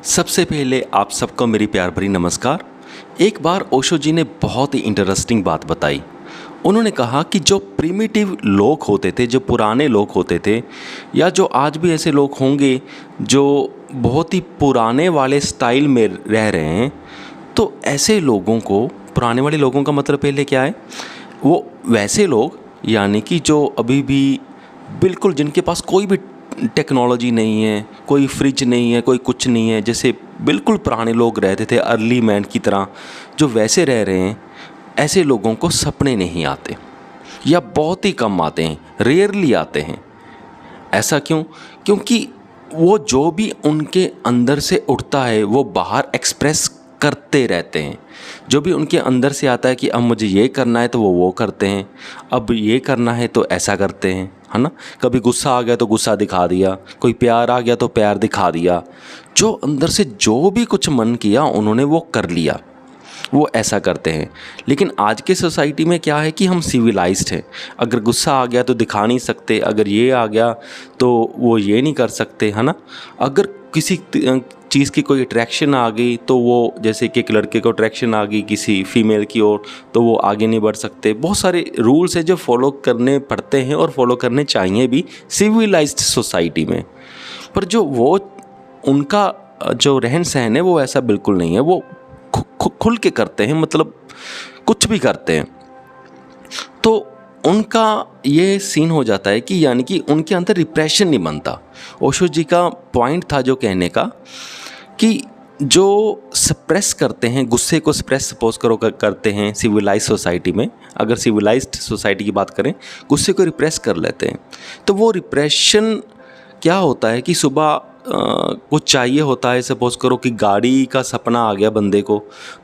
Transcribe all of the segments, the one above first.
सबसे पहले आप सबको मेरी प्यार भरी नमस्कार। एक बार ओशो जी ने बहुत ही इंटरेस्टिंग बात बताई। उन्होंने कहा कि जो प्रिमिटिव लोग होते थे, जो पुराने लोग होते थे, या जो आज भी ऐसे लोग होंगे जो बहुत ही पुराने वाले स्टाइल में रह रहे हैं, तो ऐसे लोगों को, पुराने वाले लोगों का मतलब पहले क्या है, वो वैसे लोग यानी कि जो अभी भी बिल्कुल, जिनके पास कोई भी टेक्नोलॉजी नहीं है, कोई फ्रिज नहीं है, कोई कुछ नहीं है, जैसे बिल्कुल पुराने लोग रहते थे अर्ली मैन की तरह, जो वैसे रह रहे हैं, ऐसे लोगों को सपने नहीं आते या बहुत ही कम आते हैं, रेयरली आते हैं। ऐसा क्यों? क्योंकि वो जो भी उनके अंदर से उठता है वो बाहर एक्सप्रेस करते रहते हैं। जो भी उनके अंदर से आता है कि अब मुझे ये करना है तो वो करते हैं, अब ये करना है तो ऐसा करते हैं, है ना। कभी गुस्सा आ गया तो गुस्सा दिखा दिया, कोई प्यार आ गया तो प्यार दिखा दिया। जो अंदर से जो भी कुछ मन किया उन्होंने वो कर लिया, वो ऐसा करते हैं। लेकिन आज के सोसाइटी में क्या है कि हम सिविलाइज्ड हैं। अगर गुस्सा आ गया तो दिखा नहीं सकते, अगर ये आ गया तो वो ये नहीं कर सकते, है ना। अगर किसी चीज़ की कोई अट्रैक्शन आ गई तो वो, जैसे कि एक लड़के को अट्रैक्शन आ गई किसी फीमेल की ओर, तो वो आगे नहीं बढ़ सकते। बहुत सारे रूल्स हैं जो फॉलो करने पड़ते हैं और फॉलो करने चाहिए भी सिविलाइज्ड सोसाइटी में। पर जो वो उनका जो रहन सहन है वो ऐसा बिल्कुल नहीं है। वो खुल के करते हैं, मतलब कुछ भी करते हैं। तो उनका ये सीन हो जाता है कि यानी कि उनके अंदर रिप्रेशन नहीं बनता। ओशो जी का पॉइंट था जो कहने का कि जो सप्रेस करते हैं, गुस्से को सप्रेस सपोज करो करते हैं सिविलाइज सोसाइटी में, अगर सिविलाइज्ड सोसाइटी की बात करें, गुस्से को रिप्रेस कर लेते हैं। तो वो रिप्रेशन क्या होता है कि सुबह कुछ चाहिए होता है, सपोज करो कि गाड़ी का सपना आ गया बंदे को,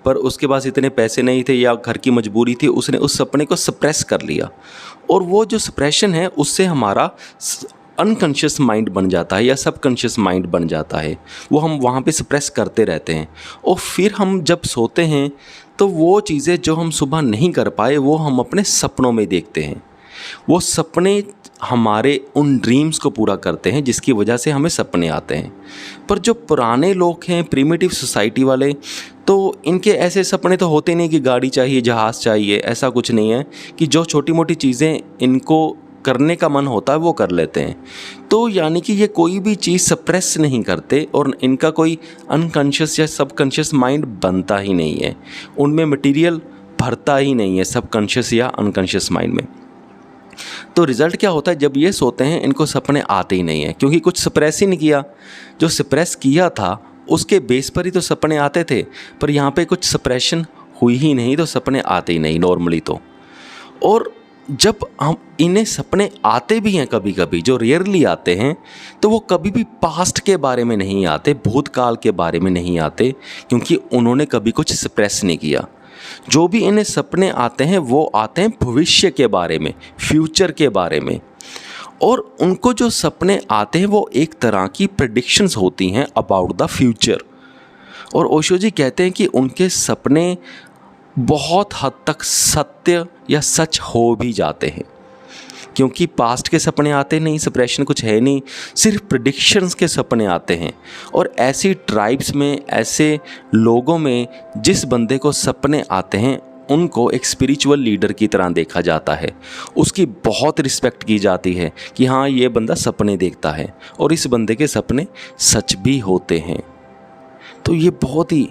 पर उसके पास इतने पैसे नहीं थे या घर की मजबूरी थी, उसने उस सपने को सप्रेस कर लिया। और वो जो सप्रेशन है उससे हमारा अनकॉन्शियस माइंड बन जाता है या सबकॉन्शियस माइंड बन जाता है। वो हम वहाँ पे सप्रेस करते रहते हैं और फिर हम जब सोते हैं तो वो चीज़ें जो हम सुबह नहीं कर पाए वो हम अपने सपनों में देखते हैं। वो सपने हमारे उन ड्रीम्स को पूरा करते हैं जिसकी वजह से हमें सपने आते हैं। पर जो पुराने लोग हैं, प्रिमिटिव सोसाइटी वाले, तो इनके ऐसे सपने तो होते नहीं कि गाड़ी चाहिए, जहाज़ चाहिए, ऐसा कुछ नहीं है। कि जो छोटी मोटी चीज़ें इनको करने का मन होता है वो कर लेते हैं। तो यानी कि ये कोई भी चीज़ सप्रेस नहीं करते और इनका कोई अनकॉन्शियस या सबकॉन्शियस माइंड बनता ही नहीं है, उनमें मटेरियल भरता ही नहीं है सबकॉन्शियस या अनकॉन्शियस माइंड में। तो रिज़ल्ट क्या होता है, जब ये सोते हैं इनको सपने आते ही नहीं है, क्योंकि कुछ सप्रेस ही नहीं किया। जो सप्रेस किया था उसके बेस पर ही तो सपने आते थे, पर यहाँ पे कुछ सप्रेशन हुई ही नहीं तो सपने आते ही नहीं नॉर्मली तो। और जब हम इन्हें सपने आते भी हैं कभी कभी, जो रेयरली आते हैं, तो वो कभी भी पास्ट के बारे में नहीं आते, भूतकाल के बारे में नहीं आते, क्योंकि उन्होंने कभी कुछ सप्रेस नहीं किया। जो भी इन्हें सपने आते हैं वो आते हैं भविष्य के बारे में, फ्यूचर के बारे में। और उनको जो सपने आते हैं वो एक तरह की प्रेडिक्शंस होती हैं अबाउट द फ्यूचर। और ओशो जी कहते हैं कि उनके सपने बहुत हद तक सत्य या सच हो भी जाते हैं, क्योंकि पास्ट के सपने आते नहीं, सप्रेशन कुछ है नहीं, सिर्फ प्रेडिक्शंस के सपने आते हैं। और ऐसी ट्राइब्स में, ऐसे लोगों में जिस बंदे को सपने आते हैं उनको एक स्पिरिचुअल लीडर की तरह देखा जाता है, उसकी बहुत रिस्पेक्ट की जाती है कि हाँ ये बंदा सपने देखता है और इस बंदे के सपने सच भी होते हैं। तो ये बहुत ही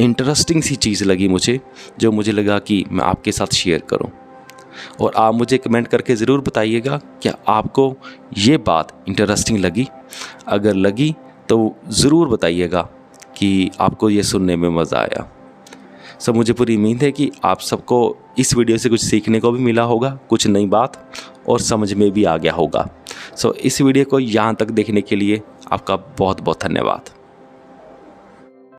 इंटरेस्टिंग सी चीज़ लगी मुझे, जो मुझे लगा कि मैं आपके साथ शेयर करूं। और आप मुझे कमेंट करके ज़रूर बताइएगा क्या आपको ये बात इंटरेस्टिंग लगी। अगर लगी तो ज़रूर बताइएगा कि आपको ये सुनने में मज़ा आया। सो मुझे पूरी उम्मीद है कि आप सबको इस वीडियो से कुछ सीखने को भी मिला होगा, कुछ नई बात और समझ में भी आ गया होगा। सो इस वीडियो को यहाँ तक देखने के लिए आपका बहुत बहुत धन्यवाद।